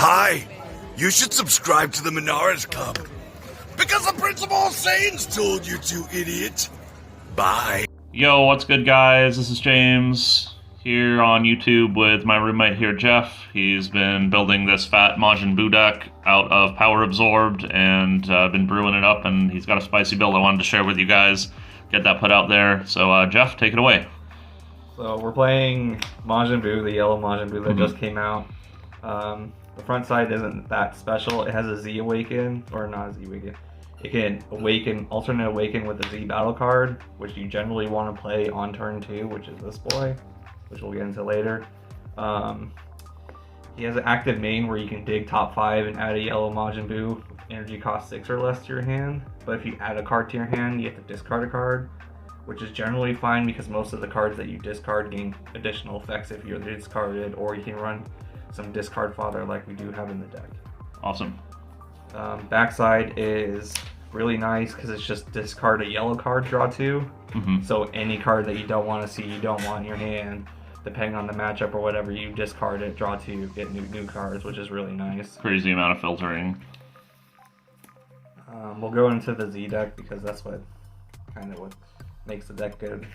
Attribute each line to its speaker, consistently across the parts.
Speaker 1: Hi, you should subscribe to the Monaresclub. Because the principal of Saiyans told you to, idiot. Bye.
Speaker 2: Yo, what's good, guys? This is James here on YouTube with my roommate here, Jeff. He's been building this fat Majin Buu deck out of Power Absorbed and been brewing it up, and he's got a spicy build I wanted to share with you guys. Get that put out there. So, Jeff, take it away.
Speaker 3: So we're playing Majin Buu, the yellow Majin Buu that just came out. The front side isn't that special. It has a Z Awaken, or not a Z Awaken. It can awaken, alternate awaken with the Z battle card, which you generally want to play on turn 2, which is this boy, which we'll get into later. He has an active main where you can dig top 5 and add a yellow Majin Buu, energy cost 6 or less to your hand. But if you add a card to your hand, you have to discard a card, which is generally fine because most of the cards that you discard gain additional effects if you're discarded, or you can run some discard fodder like we do have in the deck.
Speaker 2: Awesome.
Speaker 3: Backside is really nice because it's just discard a yellow card, draw 2. So any card that you don't want to see, you don't want in your hand, depending on the matchup or whatever, you discard it, draw 2, get new cards, which is really nice.
Speaker 2: Crazy amount of filtering.
Speaker 3: We'll go into the Z deck because that's what makes the deck good.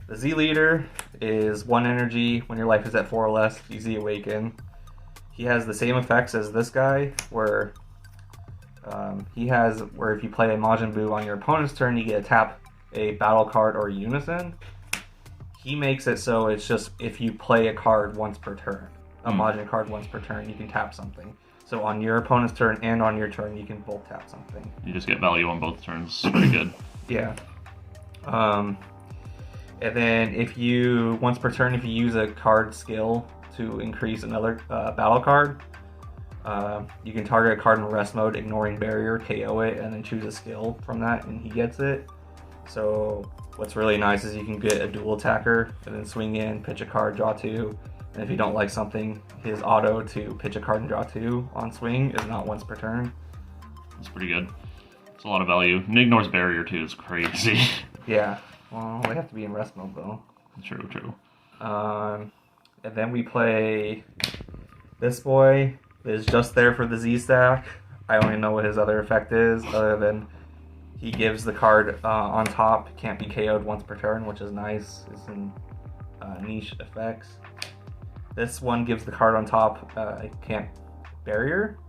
Speaker 3: The Z leader is 1 energy. When your life is at 4 or less, you Z Awaken. He has the same effects as this guy, where if you play a Majin Buu on your opponent's turn, you get to tap a battle card or a unison. He makes it so it's just if you play a card once per turn, a Majin card once per turn, you can tap something. So on your opponent's turn and on your turn, you can both tap something.
Speaker 2: You just get value on both turns. Pretty good.
Speaker 3: Yeah. And then once per turn, if you use a card skill to increase another battle card, you can target a card in rest mode, ignoring barrier, KO it, and then choose a skill from that, and he gets it. So what's really nice is you can get a dual attacker, and then swing in, pitch a card, draw 2. And if you don't like something, his auto to pitch a card and draw 2 on swing is not once per turn.
Speaker 2: That's pretty good. It's a lot of value. And ignores barrier too, it's crazy.
Speaker 3: Yeah. Well, they have to be in rest mode though.
Speaker 2: True.
Speaker 3: And then we play this boy. Is just there for the Z stack. I only know what his other effect is, other than he gives the card on top, can't be KO'd once per turn, which is nice. It's in niche effects. This one gives the card on top can't barrier.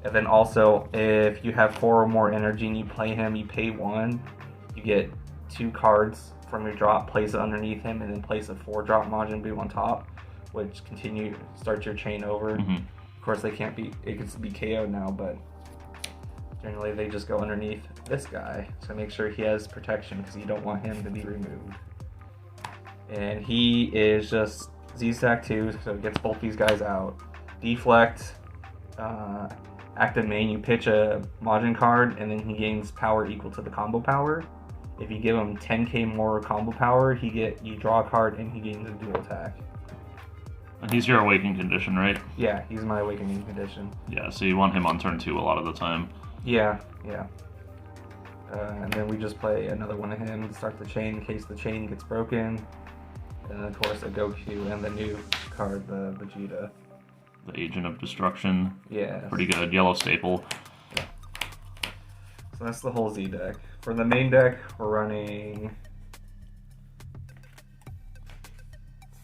Speaker 3: And then also, if you have 4 or more energy and you play him, you pay 1. You get 2 cards from your drop, place it underneath him, and then place a 4-drop Majin Buu on top, which starts your chain over. Of course, it can be KO'd now, but generally they just go underneath this guy to make sure he has protection because you don't want him to be removed. And he is just Z-Stack 2, so it gets both these guys out. Deflect, active main, you pitch a Majin card, and then he gains power equal to the combo power. If you give him 10k more combo power, you draw a card and he gains a dual attack.
Speaker 2: And he's your awakening condition, right?
Speaker 3: Yeah, he's my awakening condition.
Speaker 2: Yeah, so you want him on turn 2 a lot of the time.
Speaker 3: Yeah. And then we just play another one of him to start the chain in case the chain gets broken. And of course a Goku and the new card, the Vegeta.
Speaker 2: The Agent of Destruction.
Speaker 3: Yeah.
Speaker 2: Pretty good. Yellow staple.
Speaker 3: Yeah. So that's the whole Z deck. For the main deck, we're running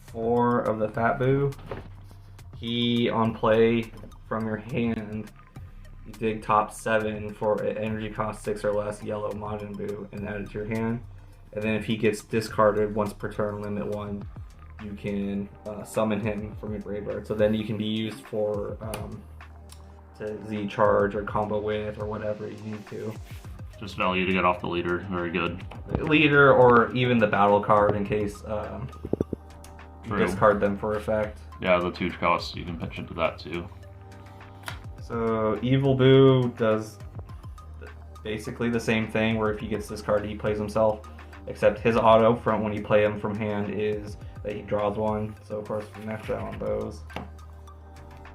Speaker 3: 4 of the Fat Buu. He, on play from your hand, you dig top 7 for an energy cost 6 or less yellow Majin Buu and add it to your hand. And then if he gets discarded once per turn, limit 1, you can summon him from your graveyard. So then you can be used for to Z charge or combo with or whatever you need to.
Speaker 2: Just value to get off the leader. Very good.
Speaker 3: Leader or even the battle card in case you discard them for effect.
Speaker 2: Yeah, the 2 costs, you can pitch into that too.
Speaker 3: So Evil Buu does basically the same thing, where if he gets discarded, he plays himself. Except his auto from when you play him from hand is that he draws 1. So of course we max out on those.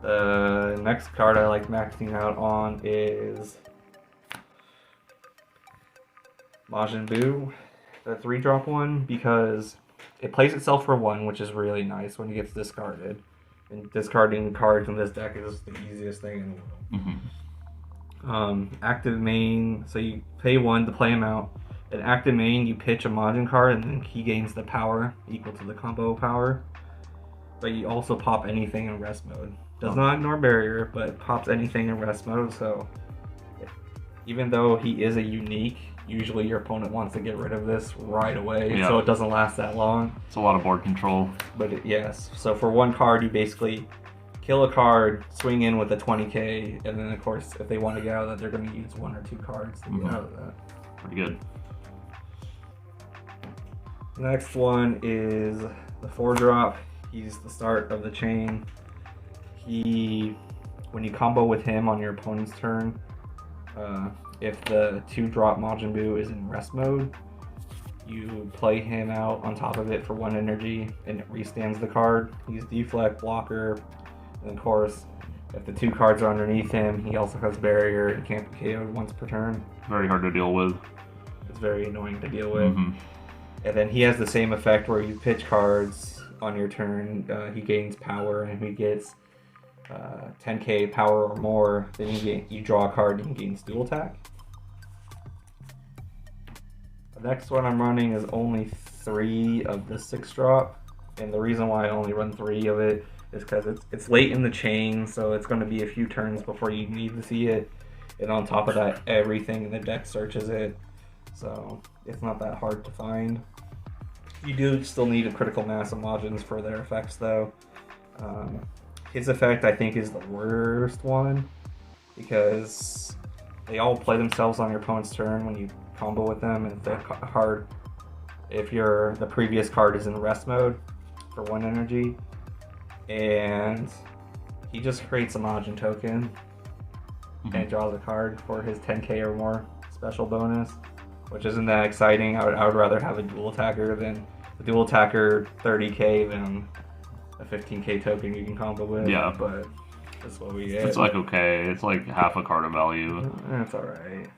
Speaker 3: The next card I like maxing out on is Majin Buu, the 3-drop one, because it plays itself for 1, which is really nice when it gets discarded. And discarding cards in this deck is the easiest thing in the world. Active main, so you pay 1 to play him out. In active main, you pitch a Majin card, and then he gains the power equal to the combo power. But you also pop anything in rest mode. Does not ignore barrier, but pops anything in rest mode. So even though he is a unique, usually your opponent wants to get rid of this right away, so it doesn't last that long.
Speaker 2: It's a lot of board control.
Speaker 3: But yes, so for 1 card, you basically kill a card, swing in with a 20k, and then of course, if they want to get out of that, they're going to use 1 or 2 cards to get out of that.
Speaker 2: Pretty good.
Speaker 3: Next one is the 4-drop. He's the start of the chain. When you combo with him on your opponent's turn, if the 2-drop Majin Buu is in rest mode, you play him out on top of it for 1 energy, and it restands the card. He's deflect, blocker, and of course, if the 2 cards are underneath him, he also has barrier and can't be KO'd once per turn.
Speaker 2: Very hard to deal with.
Speaker 3: It's very annoying to deal with. And then he has the same effect where you pitch cards on your turn. He gains power, and if he gets 10k power or more, then you draw a card and he gains dual attack. The next one I'm running is only 3 of the 6-drop, and the reason why I only run 3 of it is because it's late in the chain, so it's going to be a few turns before you need to see it, and on top of that, everything in the deck searches it, so it's not that hard to find. You do still need a critical mass of Majins for their effects, though. His effect, I think, is the worst one, because they all play themselves on your opponent's turn when you combo with them, and if the previous card is in rest mode for 1 energy, and he just creates a Majin token and draws a card for his 10k or more special bonus, which isn't that exciting. I would rather have a dual attacker than a dual attacker 30k than a 15k token you can combo with.
Speaker 2: Yeah,
Speaker 3: but that's what we get.
Speaker 2: It's like okay, it's like half a card of value.
Speaker 3: That's alright.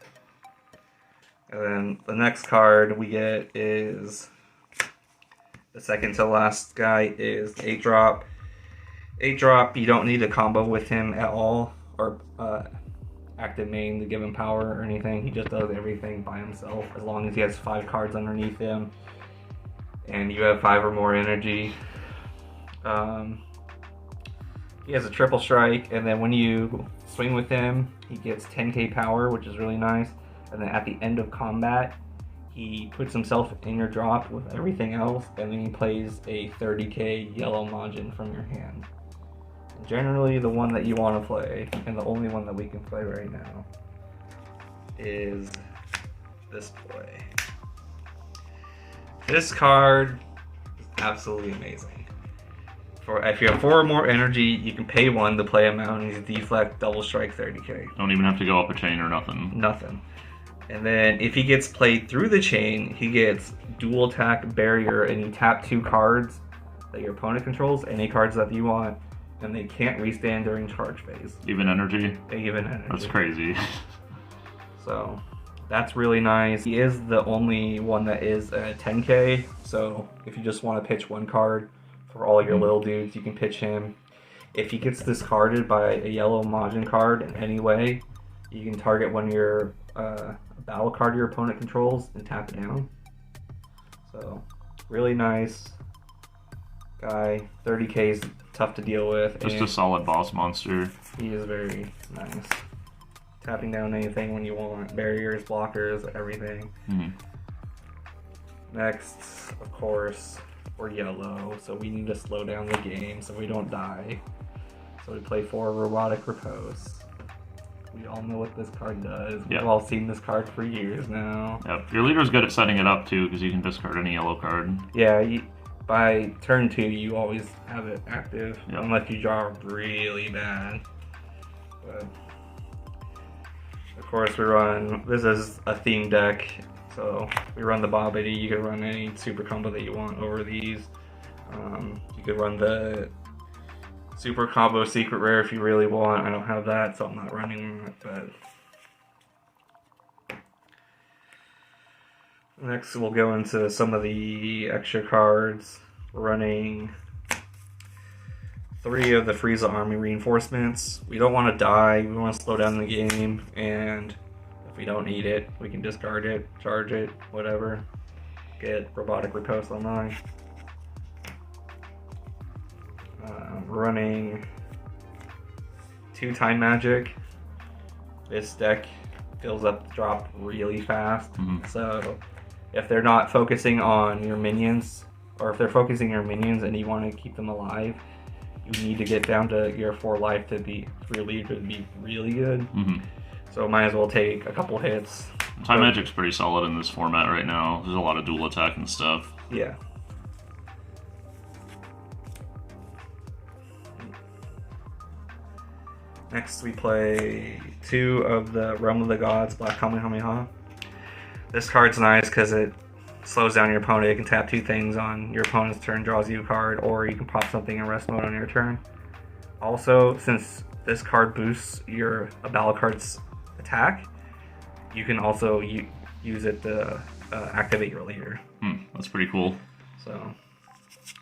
Speaker 3: And then the next card we get is the second to last guy is 8-drop. 8-drop, you don't need to combo with him at all, or active main to give him power or anything. He just does everything by himself as long as he has 5 cards underneath him and you have 5 or more energy. He has a triple strike, and then when you swing with him, he gets 10k power, which is really nice. And then at the end of combat, he puts himself in your drop with everything else, and then he plays a 30k yellow Majin from your hand. And generally, the one that you want to play, and the only one that we can play right now, is this boy. This card is absolutely amazing. If you have 4 or more energy, you can pay 1 to play him out, and he's deflect, double strike, 30k.
Speaker 2: Don't even have to go up a chain or nothing.
Speaker 3: Nothing. And then if he gets played through the chain, he gets dual attack, barrier, and you tap 2 cards that your opponent controls, any cards that you want, and they can't restand during charge phase.
Speaker 2: Even energy?
Speaker 3: Even energy.
Speaker 2: That's crazy.
Speaker 3: So that's really nice. He is the only one that is a 10k, so if you just want to pitch 1 card for all your little dudes, you can pitch him. If he gets discarded by a yellow Majin card in any way, you can target one of your battle card your opponent controls and tap it down. So really nice guy. 30k is tough to deal with.
Speaker 2: Just a solid boss monster.
Speaker 3: He is very nice. Tapping down anything when you want. Barriers, blockers, everything. Next, of course, we're yellow, so we need to slow down the game so we don't die. So we play 4 Robotic Repose. We all know what this card does. We've all seen this card for years now.
Speaker 2: Yep. Your leader's good at setting it up too, because you can discard any yellow card.
Speaker 3: Yeah, by turn 2, you always have it active, unless you draw really bad. But of course, we run. This is a theme deck, so we run the Bobbity. You can run any super combo that you want over these. You could run the super combo secret rare if you really want. I don't have that, so I'm not running it, but next we'll go into some of the extra cards. We're running 3 of the Frieza Army reinforcements. We don't want to die, we want to slow down the game, and if we don't need it, we can discard it, charge it, whatever. Get Robotic Riposte online. Running 2 Time Magic. This deck fills up the drop really fast, so if they're not focusing on your minions, or if they're focusing your minions and you want to keep them alive, you need to get down to your 4 life to be really good. So might as well take a couple hits.
Speaker 2: Time Magic's pretty solid in this format right now. There's a lot of dual attack and stuff.
Speaker 3: Yeah. Next we play 2 of the Realm of the Gods, Black Kamehameha. This card's nice because it slows down your opponent. You can tap 2 things on your opponent's turn, draws you a card, or you can pop something in rest mode on your turn. Also, since this card boosts a battle card's attack, you can also use it to activate your leader.
Speaker 2: That's pretty cool.
Speaker 3: So,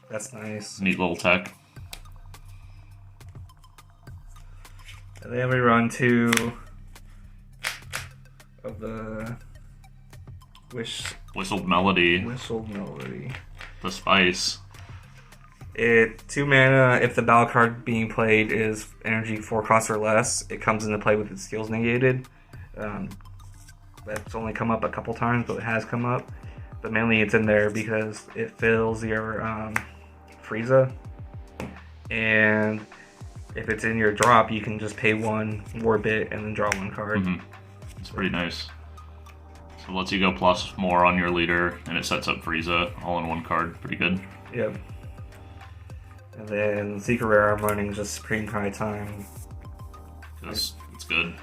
Speaker 3: that's nice.
Speaker 2: Neat little tech.
Speaker 3: And then we run 2 of the
Speaker 2: Whistled Melody.
Speaker 3: Whistled Melody.
Speaker 2: The Spice.
Speaker 3: 2 mana, if the battle card being played is energy 4 cost or less, it comes into play with its skills negated. That's only come up a couple times, but it has come up. But mainly it's in there because it fills your Frieza. And if it's in your drop, you can just pay 1 war bit and then draw 1 card.
Speaker 2: It's pretty nice. So it lets you go plus more on your leader, and it sets up Frieza all in 1 card. Pretty good.
Speaker 3: Yep. And then Secret Rare I'm running just Supreme High Time.
Speaker 2: It's good.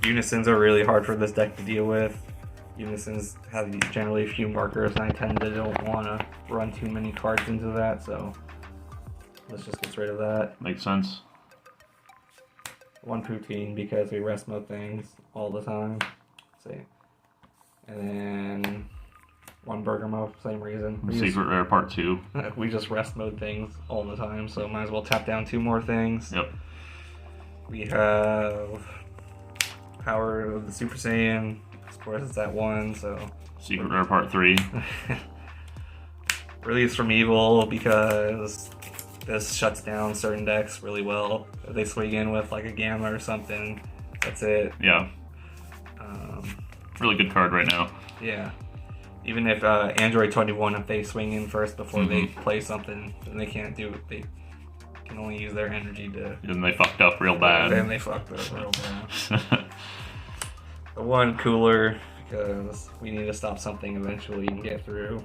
Speaker 3: Unisons are really hard for this deck to deal with. Unisons have generally few markers, and I tend to don't want to run too many cards into that, so let's just get rid of that.
Speaker 2: Makes sense.
Speaker 3: 1 Poutine because we rest mode things all the time. See. And then 1 Burger Mode, same reason.
Speaker 2: Secret Rare Part 2.
Speaker 3: We just rest mode things all the time, so might as well tap down 2 more things.
Speaker 2: Yep.
Speaker 3: We have Power of the Super Saiyan. Of course, it's at 1, so.
Speaker 2: Secret Rare Part 3.
Speaker 3: Release from Evil because this shuts down certain decks really well. If they swing in with like a Gamma or something, that's it.
Speaker 2: Yeah. Really good card right now.
Speaker 3: Yeah. Even if Android 21, if they swing in first before they play something, then they can't do it. They can only use their energy to.
Speaker 2: And they fucked up real bad.
Speaker 3: Then they fucked up real bad. The 1 Cooler because we need to stop something eventually and get through.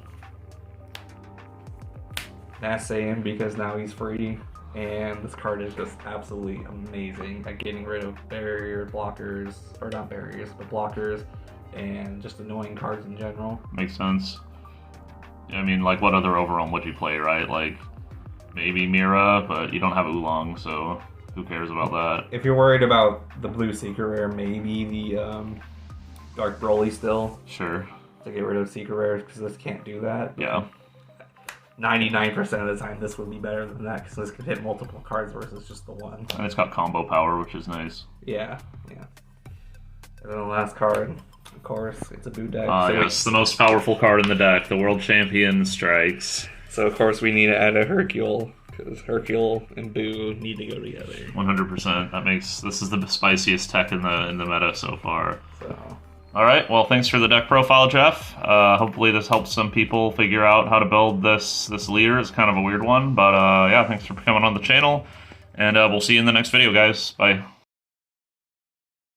Speaker 3: Mass Saiyan because now he's free, and this card is just absolutely amazing at getting rid of barrier blockers, or not barriers, but blockers, and just annoying cards in general.
Speaker 2: Makes sense. I mean, like, what other Overwhelm would you play, right? Like, maybe Mira, but you don't have Oolong, so who cares about that?
Speaker 3: If you're worried about the blue Secret Rare, maybe the Dark Broly still.
Speaker 2: Sure.
Speaker 3: To get rid of Secret Rares, because this can't do that.
Speaker 2: Yeah.
Speaker 3: 99% of the time this would be better than that, because this could hit multiple cards versus just the 1.
Speaker 2: And it's got combo power, which is nice.
Speaker 3: Yeah, yeah. And then the last card, of course, it's a Buu deck.
Speaker 2: So yes, the most powerful card in the deck, the World Champion strikes.
Speaker 3: So of course we need to add a Hercule, because Hercule and Buu need to go together.
Speaker 2: 100%. That makes this is the spiciest tech in the meta so far.
Speaker 3: So.
Speaker 2: All right. Well, thanks for the deck profile, Jeff. Hopefully this helps some people figure out how to build this leader. It's kind of a weird one, but yeah, thanks for coming on the channel, and we'll see you in the next video, guys. Bye.